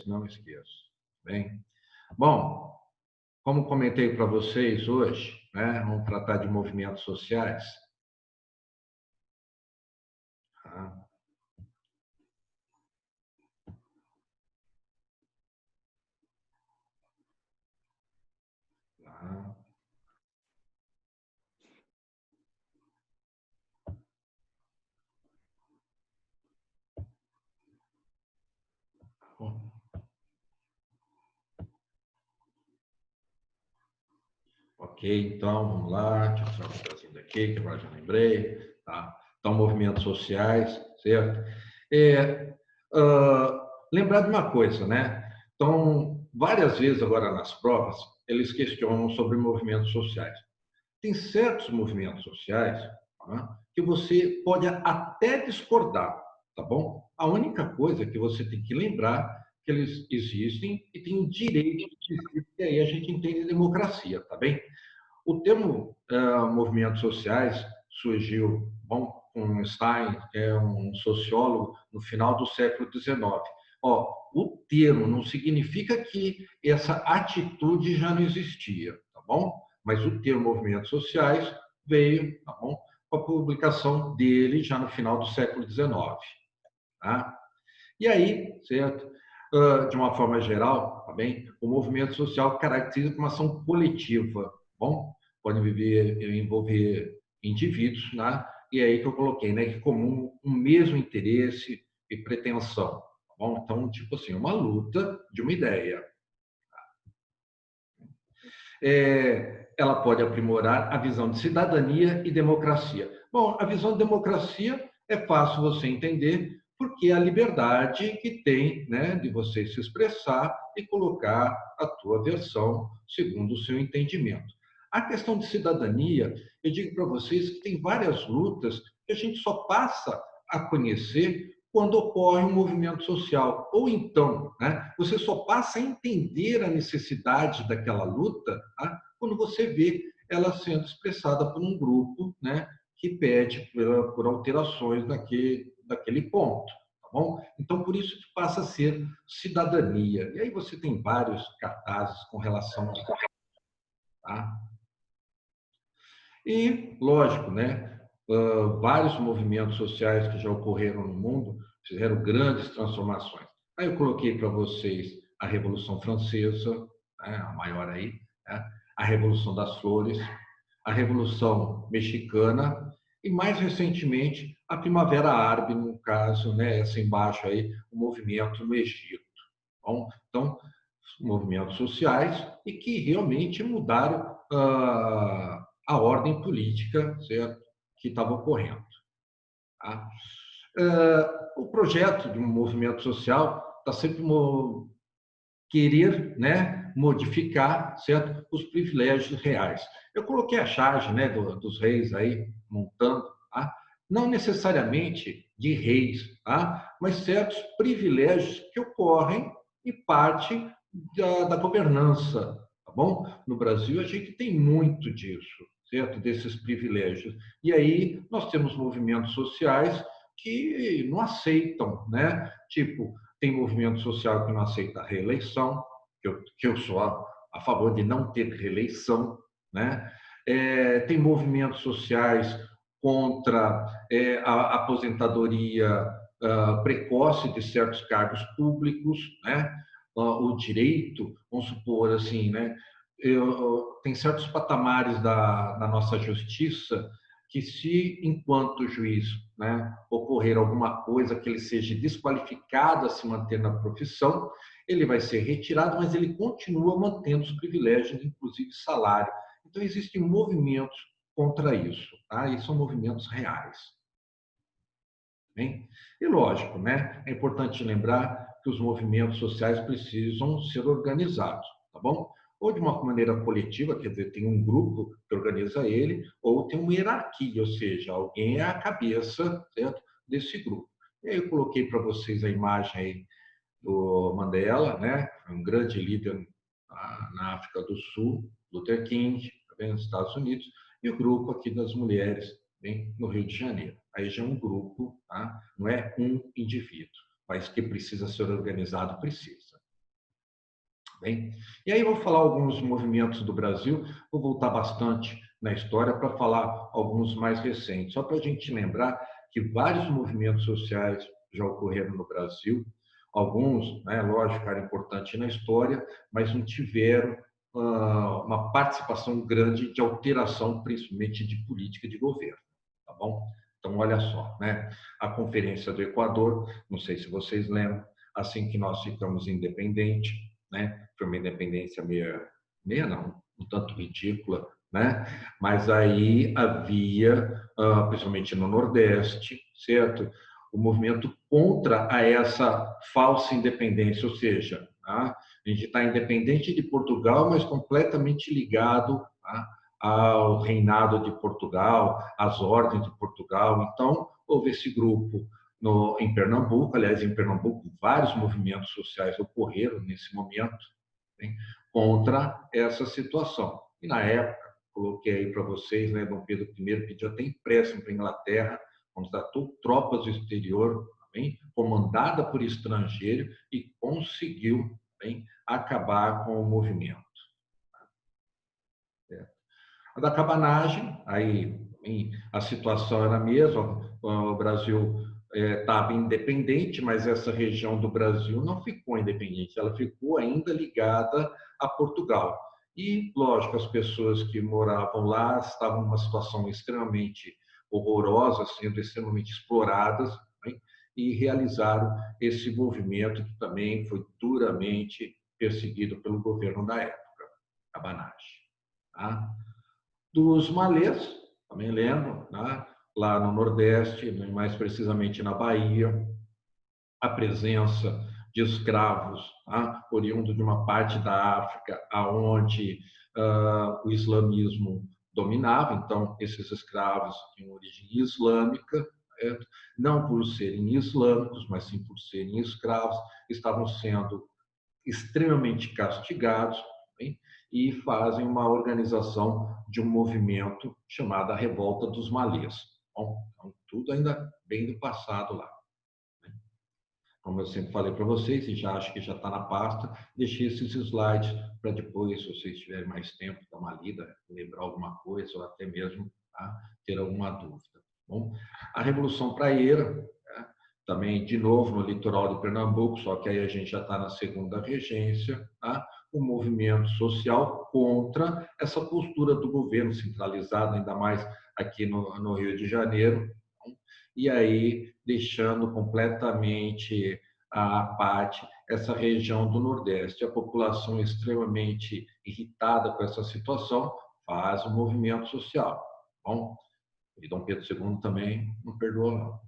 não esqueço. Bem, bom, como comentei para vocês hoje, né, vamos tratar de movimentos sociais. Tá? Tá. Ok, então vamos lá, deixa eu só um pedacinho daqui, que agora já lembrei. Tá? Então, movimentos sociais, certo? É, lembrar de uma coisa, né? Então, várias vezes agora nas provas, eles questionam sobre movimentos sociais. Tem certos movimentos sociais, tá, que você pode até discordar, tá bom? A única coisa que você tem que lembrar é que eles existem e têm o direito de existir, e aí a gente entende democracia, tá bem? O termo movimentos sociais surgiu, bom, com Stein, que é um sociólogo, no final do século XIX. Ó, o termo não significa que essa atitude já não existia, tá bom? Mas o termo movimentos sociais veio, tá bom, com a publicação dele já no final do século XIX. Tá? E aí, certo? De uma forma geral, tá bem? O movimento social caracteriza uma ação coletiva, tá bom? Pode envolver indivíduos, né? E é aí que eu coloquei, né? Que comum um mesmo interesse e pretensão, tá bom? Então, tipo assim, uma luta de uma ideia. Ela pode aprimorar a visão de cidadania e democracia. Bom, a visão de democracia é fácil você entender, porque é a liberdade que tem, né, de você se expressar e colocar a tua versão segundo o seu entendimento. A questão de cidadania, eu digo para vocês que tem várias lutas que a gente só passa a conhecer quando ocorre um movimento social. Ou então, né, você só passa a entender a necessidade daquela luta, tá, quando você vê ela sendo expressada por um grupo, né, que pede por alterações daquele ponto. Tá bom? Então, por isso que passa a ser cidadania. E aí você tem vários cartazes com relação a isso. Tá? E, lógico, né, vários movimentos sociais que já ocorreram no mundo fizeram grandes transformações. Aí eu coloquei para vocês a Revolução Francesa, né, a maior aí, né, a Revolução das Flores, a Revolução Mexicana e, mais recentemente, a Primavera Árabe, no caso, né, essa embaixo aí, o movimento no Egito. Bom, então, movimentos sociais e que realmente mudaram a ordem política, certo, que estava ocorrendo. Tá? O projeto de um movimento social está sempre querer, né, modificar, certo, os privilégios reais. Eu coloquei a charge, né, dos reis aí montando, tá? Não necessariamente de reis, tá? Mas certos privilégios que ocorrem e parte da governança, tá bom? No Brasil a gente tem muito disso, certo? Desses privilégios. E aí nós temos movimentos sociais que não aceitam, né? Tipo, tem movimento social que não aceita a reeleição, que eu sou a favor de não ter reeleição, né? Tem movimentos sociais contra a aposentadoria precoce de certos cargos públicos, né? O direito, vamos supor assim, né? Tem certos patamares da nossa justiça que se, enquanto juiz, né, ocorrer alguma coisa que ele seja desqualificado a se manter na profissão, ele vai ser retirado, mas ele continua mantendo os privilégios, inclusive salário. Então, existem movimentos contra isso, tá? E são movimentos reais. Bem? E lógico, né? É importante lembrar que os movimentos sociais precisam ser organizados, tá bom? Ou de uma maneira coletiva, quer dizer, tem um grupo que organiza ele, ou tem uma hierarquia, ou seja, alguém é a cabeça, certo, desse grupo. E aí eu coloquei para vocês a imagem aí do Mandela, né? Um grande líder na África do Sul, Luther King, também nos Estados Unidos, e o grupo aqui das mulheres, bem, no Rio de Janeiro. Aí já é um grupo, tá? Não é um indivíduo, mas que precisa ser organizado, precisa. Bem, e aí eu vou falar alguns movimentos do Brasil, vou voltar bastante na história para falar alguns mais recentes, só para a gente lembrar que vários movimentos sociais já ocorreram no Brasil, alguns, né, lógico, eram importantes na história, mas não tiveram uma participação grande de alteração, principalmente de política de governo, tá bom? Então, olha só, né? A Conferência do Equador, não sei se vocês lembram, assim que nós ficamos independentes, né? Foi uma independência meia não, um tanto ridícula, né? Mas aí havia, principalmente no Nordeste, certo? O movimento contra a essa falsa independência, ou seja, tá? A gente está independente de Portugal, mas completamente ligado, tá, ao reinado de Portugal, às ordens de Portugal. Então, houve esse grupo em Pernambuco, aliás, em Pernambuco, vários movimentos sociais ocorreram nesse momento, né, contra essa situação. E na época, coloquei aí para vocês, né, Dom Pedro I pediu até empréstimo para a Inglaterra, contratou tropas do exterior, bem, comandada por estrangeiro, e conseguiu, bem, acabar com o movimento. A da cabanagem, aí a situação era a mesma, o Brasil estava independente, mas essa região do Brasil não ficou independente, ela ficou ainda ligada a Portugal. E, lógico, as pessoas que moravam lá estavam numa situação extremamente horrorosa, sendo extremamente exploradas, né? E realizaram esse movimento que também foi duramente perseguido pelo governo da época, cabanagem. Tá? Dos malês, também lembro, né? Lá no Nordeste, mais precisamente na Bahia, a presença de escravos, tá? Oriundo de uma parte da África aonde o islamismo dominava, então esses escravos tinham origem islâmica, certo? Não por serem islâmicos, mas sim por serem escravos, estavam sendo extremamente castigados, bem, e fazem uma organização de um movimento chamado a Revolta dos Malês. Bom, então, tudo ainda bem do passado lá. Como eu sempre falei para vocês, e já acho que já está na pasta, deixei esses slides para depois, se vocês tiverem mais tempo, dar uma lida, lembrar alguma coisa, ou até mesmo, tá, ter alguma dúvida. Bom, a Revolução Praieira, né, também, de novo, no litoral de Pernambuco, só que aí a gente já está na segunda regência, tá? O movimento social contra essa postura do governo centralizado, ainda mais aqui no Rio de Janeiro, e aí deixando completamente à parte essa região do Nordeste. A população extremamente irritada com essa situação faz um movimento social. Bom, e Dom Pedro II também não perdoou, não.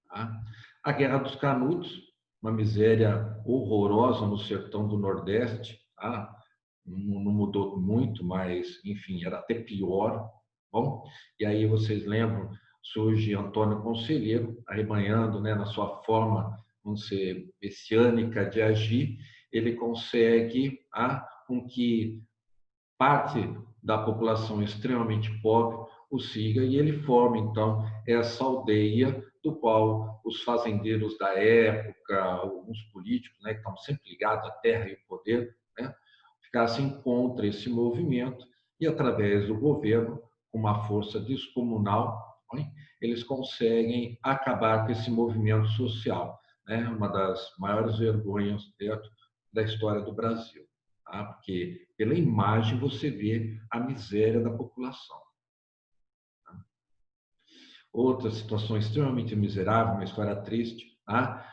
Tá? A Guerra dos Canudos, uma miséria horrorosa no sertão do Nordeste, tá? Não mudou muito, mas, enfim, era até pior. Bom, e aí vocês lembram, surge Antônio Conselheiro, arrebanhando, né, na sua forma, vamos dizer, messiânica de agir, ele consegue com que parte da população extremamente pobre o siga e ele forma, então, essa aldeia do qual os fazendeiros da época, alguns políticos, né, que estão sempre ligados à terra e ao poder, né, ficassem contra esse movimento e, através do governo, com uma força descomunal, né, eles conseguem acabar com esse movimento social, né, uma das maiores vergonhas dentro da história do Brasil, tá? Porque pela imagem você vê a miséria da população. Tá? Outra situação extremamente miserável, uma história triste, tá?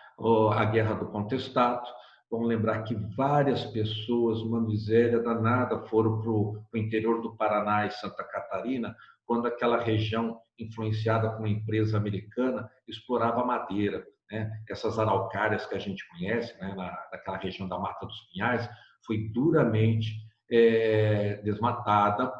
A Guerra do Contestado. Vamos lembrar que várias pessoas, uma miséria danada, foram para o interior do Paraná e Santa Catarina, quando aquela região, influenciada por uma empresa americana, explorava madeira, né? Essas araucárias que a gente conhece, né? Naquela região da Mata dos Pinhais, foi duramente desmatada,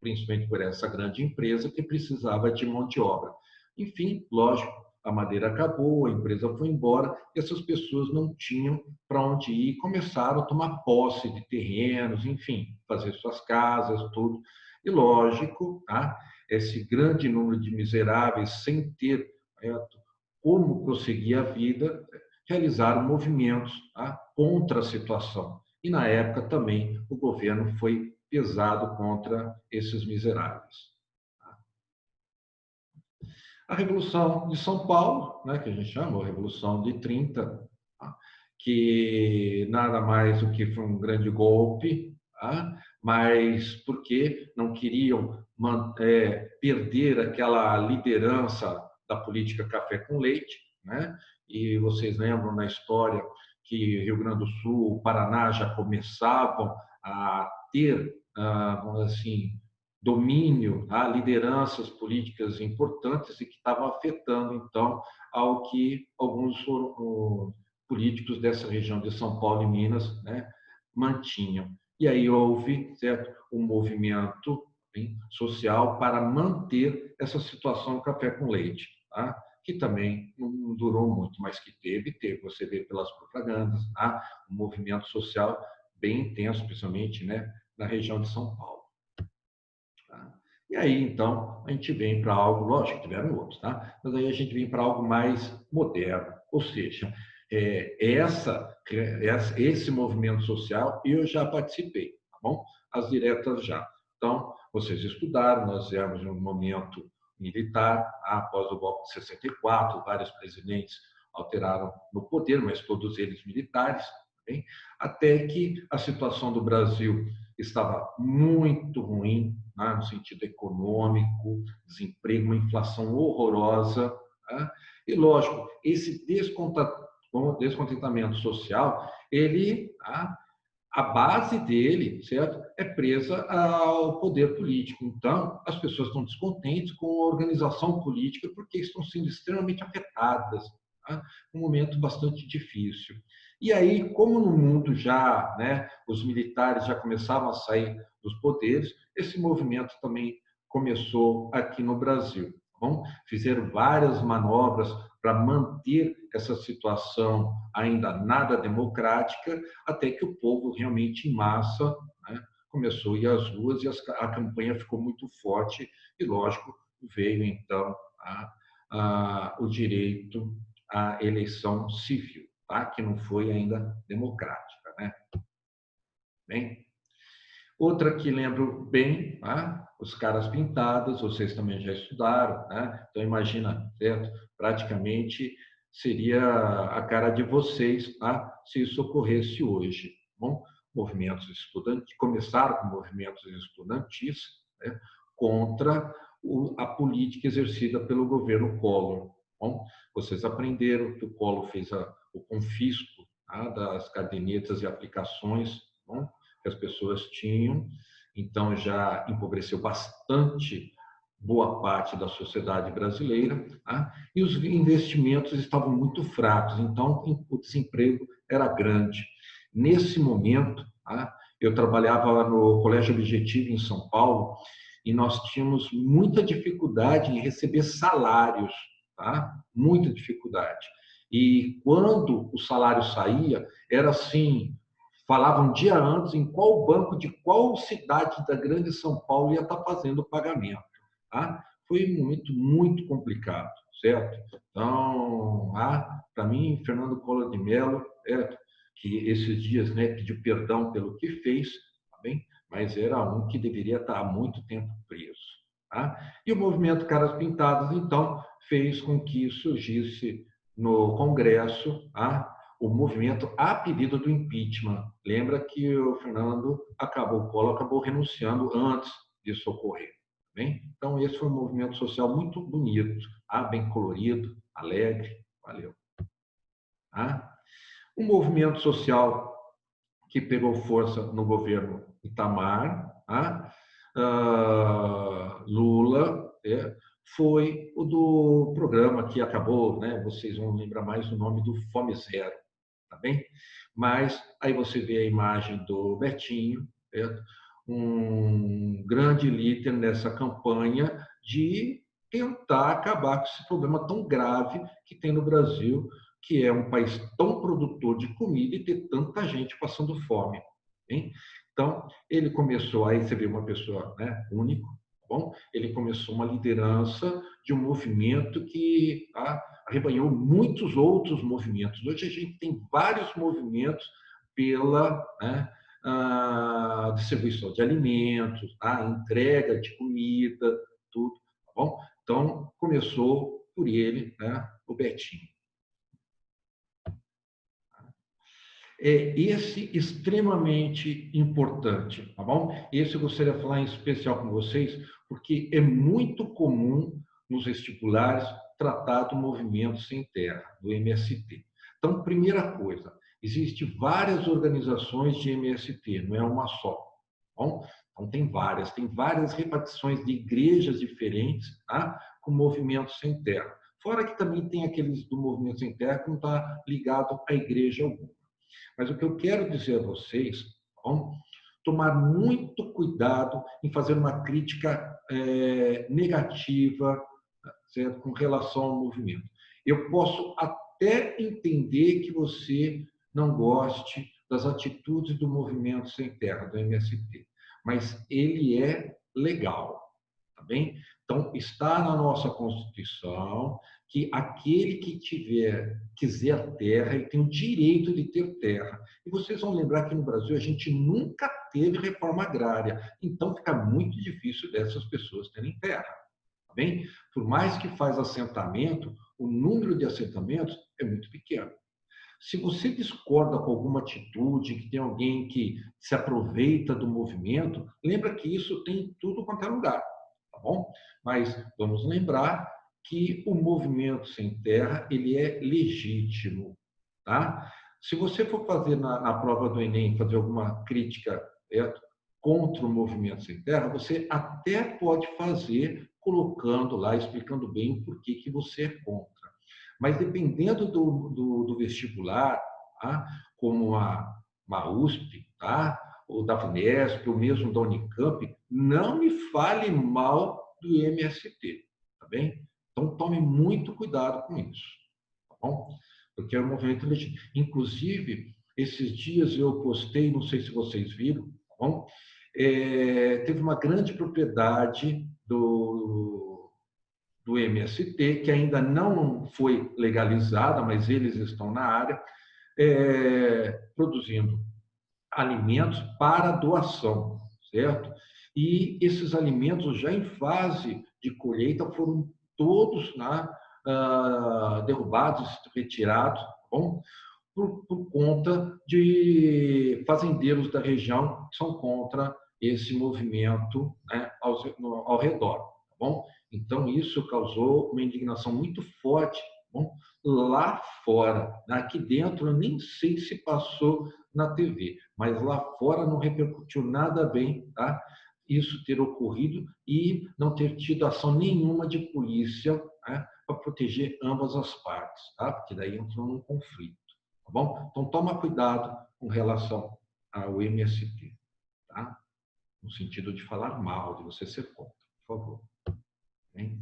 principalmente por essa grande empresa que precisava de mão de obra. Enfim, lógico, a madeira acabou, a empresa foi embora, e essas pessoas não tinham para onde ir, começaram a tomar posse de terrenos, enfim, fazer suas casas, tudo. E lógico, tá? Esse grande número de miseráveis, sem ter como prosseguir a vida, realizaram movimentos, tá, contra a situação. E, na época, também o governo foi pesado contra esses miseráveis. A Revolução de São Paulo, né, que a gente chama a Revolução de 30, tá? Que nada mais do que foi um grande golpe, tá? Mas porque não queriam perder aquela liderança da política café com leite, né? E vocês lembram na história que Rio Grande do Sul, Paraná já começavam a ter, vamos dizer assim, domínio, tá? Lideranças políticas importantes e que estavam afetando, então, ao que alguns políticos dessa região de São Paulo e Minas, né, mantinham. E aí houve, certo, um movimento, hein, social para manter essa situação do café com leite, tá? Que também não durou muito, mas que teve, você vê pelas propagandas, tá? Um movimento social bem intenso, principalmente, né, na região de São Paulo. Tá? E aí, então, a gente vem para algo, lógico que tiveram outros, tá? Mas aí a gente vem para algo mais moderno, ou seja, esse movimento social eu já participei, tá bom? As diretas já. Então, vocês estudaram, nós viemos em um momento militar, após o golpe de 64, vários presidentes alteraram no poder, mas todos eles militares, bem? Até que a situação do Brasil estava muito ruim, né, no sentido econômico, desemprego, uma inflação horrorosa. Né? E, lógico, esse descontentamento social, a base dele, certo, é presa ao poder político. Então, as pessoas estão descontentes com a organização política porque estão sendo extremamente afetadas. Tá? Um momento bastante difícil. E aí, como no mundo já, né, os militares já começavam a sair dos poderes, esse movimento também começou aqui no Brasil. Bom, fizeram várias manobras para manter essa situação ainda nada democrática, até que o povo realmente em massa, né, começou a ir às ruas e a campanha ficou muito forte e, lógico, veio então o direito à eleição civil, tá? Que não foi ainda democrática, né? Bem, outra que lembro bem, tá? Os caras pintados, vocês também já estudaram, né? Então imagina, certo? Praticamente seria a cara de vocês, tá? Se isso ocorresse hoje. Bom, movimentos estudantis começaram com movimentos estudantis, né? Contra a política exercida pelo governo Collor. Bom, vocês aprenderam que o Collor fez o confisco, tá? Das cadernetas e aplicações, bom, que as pessoas tinham, então já empobreceu bastante boa parte da sociedade brasileira, tá? E os investimentos estavam muito fracos, então o desemprego era grande. Nesse momento, tá? Eu trabalhava no Colégio Objetivo em São Paulo e nós tínhamos muita dificuldade em receber salários, tá? Muita dificuldade. E quando o salário saía, era assim, falava um dia antes em qual banco de qual cidade da grande São Paulo ia estar fazendo o pagamento. Tá? Foi um momento muito complicado, certo? Então, para mim, Fernando Collor de Mello, que esses dias, né, pediu perdão pelo que fez, tá bem? Mas era um que deveria estar há muito tempo preso. Tá? E o movimento Caras Pintadas, então, fez com que surgisse no Congresso, tá? O movimento a pedido do impeachment. Lembra que o Collor acabou renunciando antes disso ocorrer. Bem? Então, esse foi um movimento social muito bonito, bem colorido, alegre. Valeu. Um movimento social que pegou força no governo Itamar, Lula, foi o do programa que acabou, né? Vocês vão lembrar mais o nome do Fome Zero, tá bem? Mas aí você vê a imagem do Betinho, certo? Um grande líder nessa campanha de tentar acabar com esse problema tão grave que tem no Brasil, que é um país tão produtor de comida e ter tanta gente passando fome. Hein? Então, ele começou, aí você vê uma pessoa, né, único, bom? Ele começou uma liderança de um movimento que arrebanhou muitos outros movimentos. Hoje a gente tem vários movimentos pela, né, distribuição de alimentos, tá? Entrega de comida, tudo, tá bom? Então, começou por ele, né, o Betinho. É esse extremamente importante, tá bom? Esse eu gostaria de falar em especial com vocês, porque é muito comum nos vestibulares tratar do movimento sem terra, do MST. Então, primeira coisa, existem várias organizações de MST, não é uma só, tá bom? Então, tem várias repartições de igrejas diferentes, tá? Com movimento sem terra. Fora que também tem aqueles do movimento sem terra que não está ligado à igreja alguma. Mas o que eu quero dizer a vocês, bom, tomar muito cuidado em fazer uma crítica negativa, certo? Com relação ao movimento. Eu posso até entender que você não goste das atitudes do movimento sem terra, do MST, mas ele é legal, tá bem? Então, está na nossa Constituição que aquele que quiser terra, ele tem o direito de ter terra. E vocês vão lembrar que no Brasil a gente nunca teve reforma agrária, então fica muito difícil dessas pessoas terem terra, tá bem? Por mais que faz assentamento, o número de assentamentos é muito pequeno. Se você discorda com alguma atitude, que tem alguém que se aproveita do movimento, lembra que isso tem em tudo quanto é lugar, tá bom? Mas vamos lembrar que o movimento sem terra, ele é legítimo, tá? Se você for fazer na prova do Enem, fazer alguma crítica, certo? Contra o movimento sem terra, você até pode fazer colocando lá, explicando bem o porquê que você é contra. Mas dependendo do vestibular, tá? Como uma USP, tá? Ou da Unesp, ou mesmo da Unicamp, não me fale mal do MST, tá bem? Então, tome muito cuidado com isso, tá bom? Porque é um movimento legítimo. Inclusive, esses dias eu postei, não sei se vocês viram, tá bom? Teve uma grande propriedade do MST, que ainda não foi legalizada, mas eles estão na área, produzindo alimentos para doação, certo? E esses alimentos já em fase de colheita foram todos derrubados, retirados, tá bom? Por conta de fazendeiros da região que são contra esse movimento, né, ao redor, tá bom? Então, isso causou uma indignação muito forte, tá bom? Lá fora. Aqui dentro, eu nem sei se passou na TV, mas lá fora não repercutiu nada bem, tá? Isso ter ocorrido e não ter tido ação nenhuma de polícia, né, para proteger ambas as partes, tá? Porque daí entrou num conflito, tá bom? Então, toma cuidado com relação ao MST, tá? No sentido de falar mal, de você ser contra, por favor. Bem?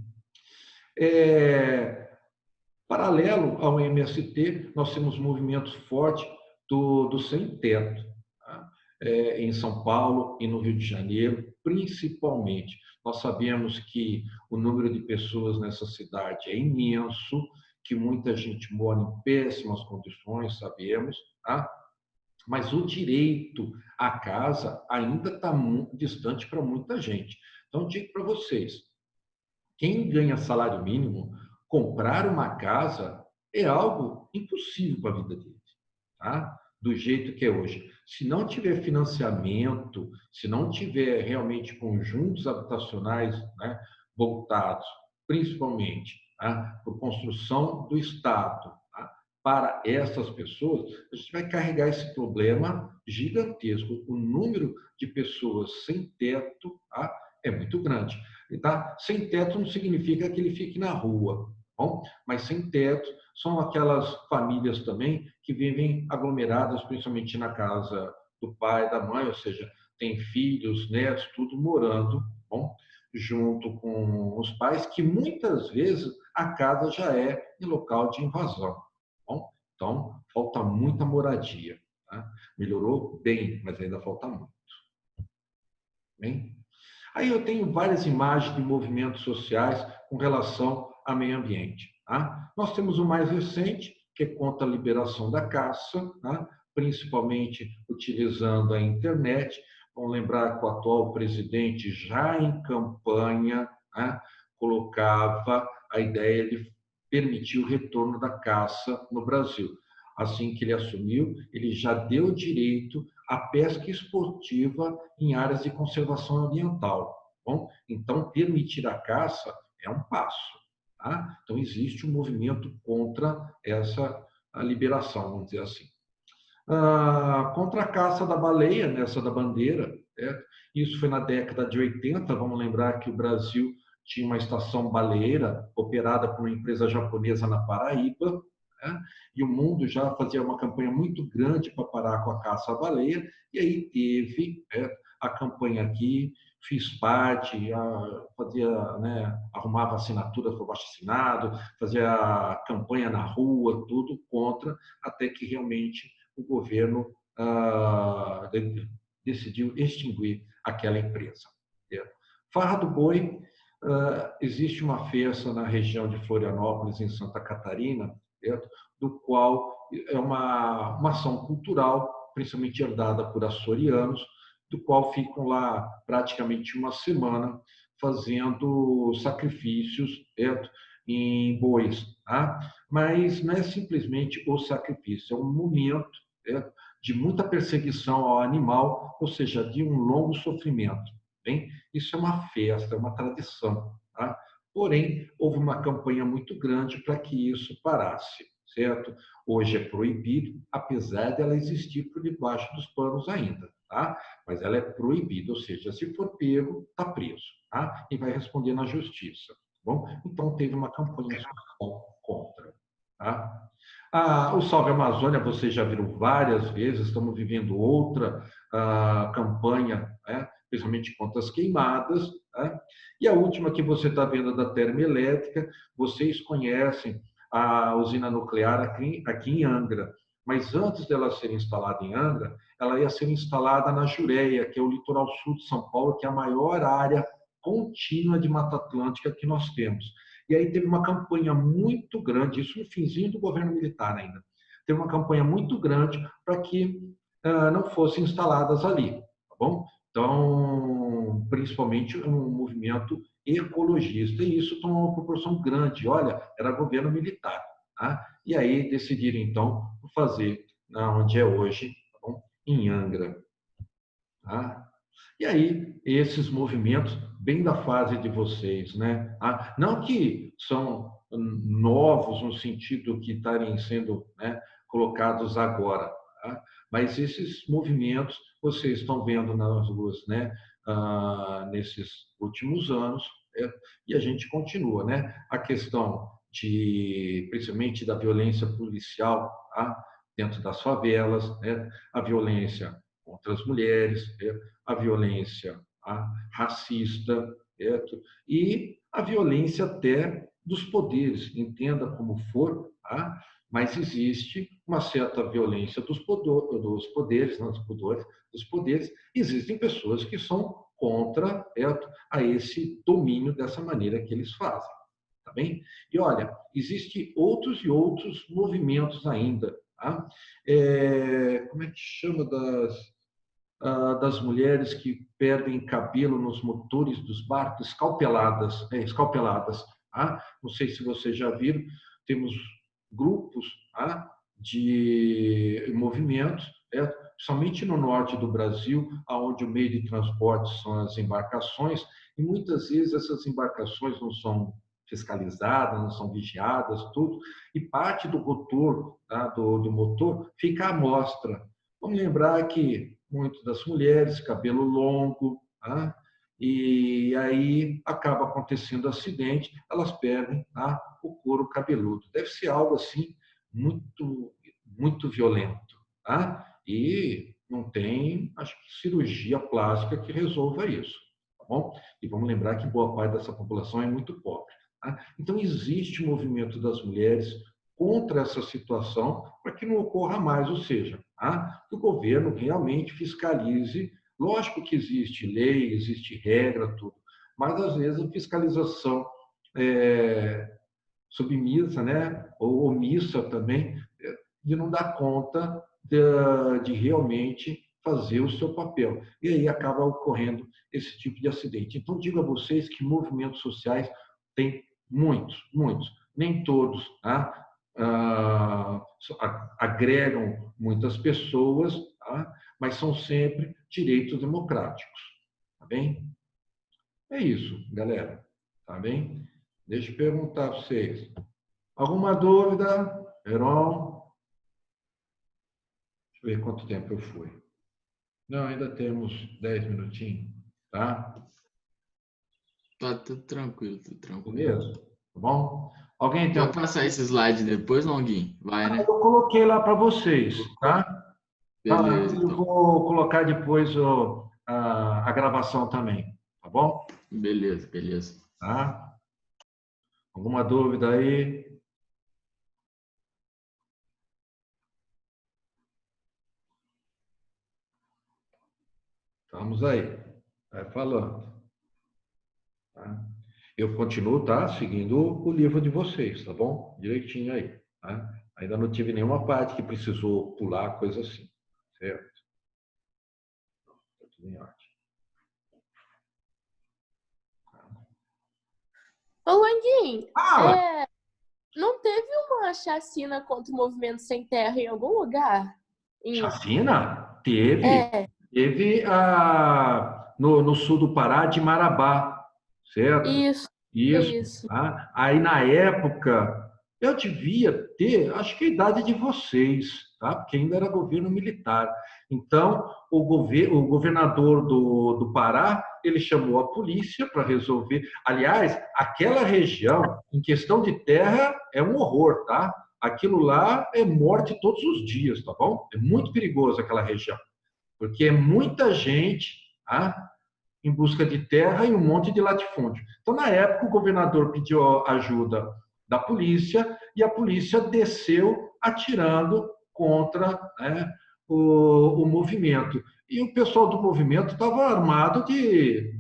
Paralelo ao MST, nós temos movimentos fortes do sem-teto, tá? Em São Paulo e no Rio de Janeiro, principalmente. Nós sabemos que o número de pessoas nessa cidade é imenso, que muita gente mora em péssimas condições, sabemos, tá? Mas o direito à casa ainda está muito distante para muita gente. Então, digo para vocês, quem ganha salário mínimo, comprar uma casa é algo impossível para a vida dele, tá? Do jeito que é hoje. Se não tiver financiamento, se não tiver realmente conjuntos habitacionais, né, voltados, principalmente, tá, por construção do Estado, tá, para essas pessoas, a gente vai carregar esse problema gigantesco. O número de pessoas sem teto, tá, é muito grande. Tá? Sem teto não significa que ele fique na rua, bom? Mas sem teto são aquelas famílias também que vivem aglomeradas, principalmente na casa do pai, da mãe, ou seja, tem filhos, netos, tudo morando, bom? Junto com os pais, que muitas vezes a casa já é em local de invasão, bom? Então, falta muita moradia, tá? Melhorou bem, mas ainda falta muito. Bem? Aí eu tenho várias imagens de movimentos sociais com relação ao meio ambiente. Tá? Nós temos o mais recente, que é contra a liberação da caça, tá? principalmente utilizando a internet. Vamos lembrar que o atual presidente, já em campanha, né, colocava a ideia de permitir o retorno da caça no Brasil. Assim que ele assumiu, ele já deu direito à pesca esportiva em áreas de conservação ambiental. Bom, então, permitir a caça é um passo. Tá? Então, existe um movimento contra essa liberação, vamos dizer assim. Contra a caça da baleia, nessa da bandeira. Isso foi na década de 80. Vamos lembrar que o Brasil tinha uma estação baleeira operada por uma empresa japonesa na Paraíba, e o mundo já fazia uma campanha muito grande para parar com a caça à baleia, e aí teve a campanha aqui, fiz parte, fazia, né, arrumava assinaturas para o abaixo-assinado, fazia a campanha na rua, tudo contra, até que realmente o governo decidiu extinguir aquela empresa. Farra do Boi, existe uma festa na região de Florianópolis, em Santa Catarina, do qual é uma ação cultural, principalmente herdada por açorianos, do qual ficam lá praticamente uma semana fazendo sacrifícios em bois. Tá? Mas não é simplesmente o sacrifício, é um momento de muita perseguição ao animal, ou seja, de um longo sofrimento. Bem, isso é uma festa, é uma tradição. Tá? Porém, houve uma campanha muito grande para que isso parasse, certo? Hoje é proibido, apesar dela existir por debaixo dos panos ainda, tá? Mas ela é proibida, ou seja, se for pego, está preso, tá? E vai responder na justiça. Bom, então teve uma campanha contra, tá? O Salve Amazônia, vocês já viram várias vezes, estamos vivendo outra campanha, principalmente contra as queimadas. E a última que você está vendo da termoelétrica, vocês conhecem a usina nuclear aqui em Angra, mas antes dela ser instalada em Angra, ela ia ser instalada na Jureia, que é o litoral sul de São Paulo, que é a maior área contínua de Mata Atlântica que nós temos. E aí teve uma campanha muito grande, isso no finzinho do governo militar ainda, teve uma campanha muito grande para que não fossem instaladas ali, tá bom? Então, principalmente um movimento ecologista, e isso tomou uma proporção grande. Olha, era governo militar. Tá? E aí decidiram, então, fazer onde é hoje, tá bom? Em Angra. Tá? E aí, esses movimentos, bem da fase de vocês, né? Não que são novos no sentido que estarem sendo, né, colocados agora, tá? Mas esses movimentos vocês estão vendo nas ruas, né? Nesses últimos anos, e a gente continua, né? A questão principalmente da violência policial, tá? Dentro das favelas, né? A violência contra as mulheres, a violência racista, certo? E a violência até dos poderes, entenda como for, tá? Mas existe uma certa violência dos poderes, não dos poderes, existem pessoas que são contra, certo? A esse domínio dessa maneira que eles fazem, tá bem? E olha, existem outros e outros movimentos ainda, tá? Como é que chama das mulheres que perdem cabelo nos motores dos barcos, escalpeladas. Não sei se vocês já viram, temos grupos de movimentos, somente no norte do Brasil, onde o meio de transporte são as embarcações, e muitas vezes essas embarcações não são fiscalizadas, não são vigiadas, tudo, e parte do rotor, do motor, fica à mostra. Vamos lembrar que muitas das mulheres, cabelo longo, e aí acaba acontecendo acidente, elas perdem o couro cabeludo. Deve ser algo assim muito, muito violento. E não tem, acho que, cirurgia plástica que resolva isso. Tá bom? E vamos lembrar que boa parte dessa população é muito pobre. Então, existe o movimento das mulheres contra essa situação para que não ocorra mais, ou seja, que o governo realmente fiscalize. Lógico que existe lei, existe regra, tudo, mas às vezes a fiscalização submissa, né, ou omissa também, de não dar conta de realmente fazer o seu papel. E aí acaba ocorrendo esse tipo de acidente. Então, digo a vocês que movimentos sociais tem muitos, muitos. Nem todos, tá? Agregam muitas pessoas, tá? Mas são sempre direitos democráticos. Tá bem? É isso, galera. Tá bem? Deixa eu perguntar para vocês. Alguma dúvida? Heron? Deixa eu ver quanto tempo eu fui. Não, ainda temos 10 minutinhos, tá? Tá tudo tranquilo, tudo tranquilo. Beleza? Tá bom? Alguém tem Vai alguma... passar esse slide depois, Longuinho? Vai, né? Eu coloquei lá para vocês, tá? Tá lá, Beleza, eu então. vou colocar depois a gravação também, tá bom? Beleza, beleza. Tá? Alguma dúvida aí? Estamos aí. Vai falando. Tá? Eu continuo, tá? Seguindo o livro de vocês, tá bom? Direitinho aí, tá? Ainda não tive nenhuma parte que precisou pular, coisa assim, certo? Tá tudo em ordem. Ô, Languinho, Fala! não teve uma chacina contra o movimento sem terra em algum lugar? Chacina? Teve. É, Teve no sul do Pará, de Marabá, certo? isso, Isso. isso. Tá? Aí, na época, eu devia ter, acho que a idade de vocês, tá? Porque ainda era governo militar. Então, o governador do Pará, ele chamou a polícia para resolver. Aliás, aquela região, em questão de terra, é um horror, tá? Aquilo lá é morte todos os dias, tá bom? É muito perigoso aquela região, porque é muita gente, tá? Em busca de terra e um monte de latifúndio. Então, na época, o governador pediu ajuda da polícia e a polícia desceu atirando contra, né, o movimento. E o pessoal do movimento estava armado de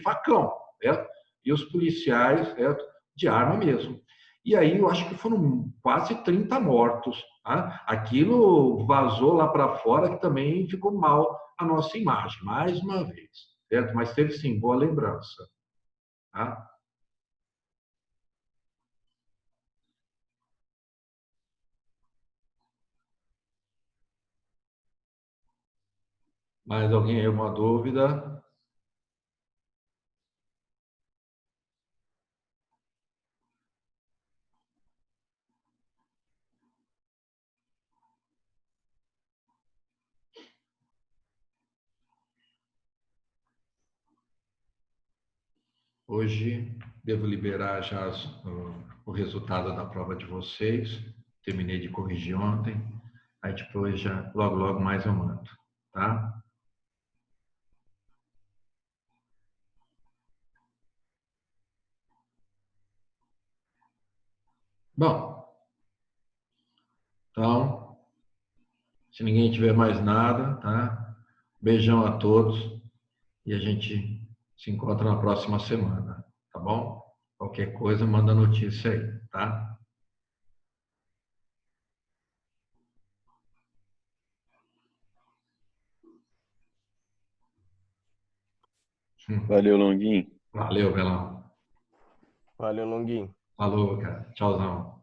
facão, certo? E os policiais, certo? De arma mesmo. E aí eu acho que foram quase 30 mortos. Tá? Aquilo vazou lá para fora, que também ficou mal a nossa imagem, mais uma vez. Certo? Mas teve sim, boa lembrança. Tá? Mais alguém aí, uma dúvida? Hoje devo liberar já o resultado da prova de vocês. Terminei de corrigir ontem. Aí depois já, logo, logo mais eu mando. Tá? Bom, então, se ninguém tiver mais nada, tá? Beijão a todos e a gente se encontra na próxima semana, tá bom? Qualquer coisa, manda notícia aí, tá? Valeu, Longuinho. Valeu, Belão. Valeu, Longuinho. Falou, cara. Tchauzão.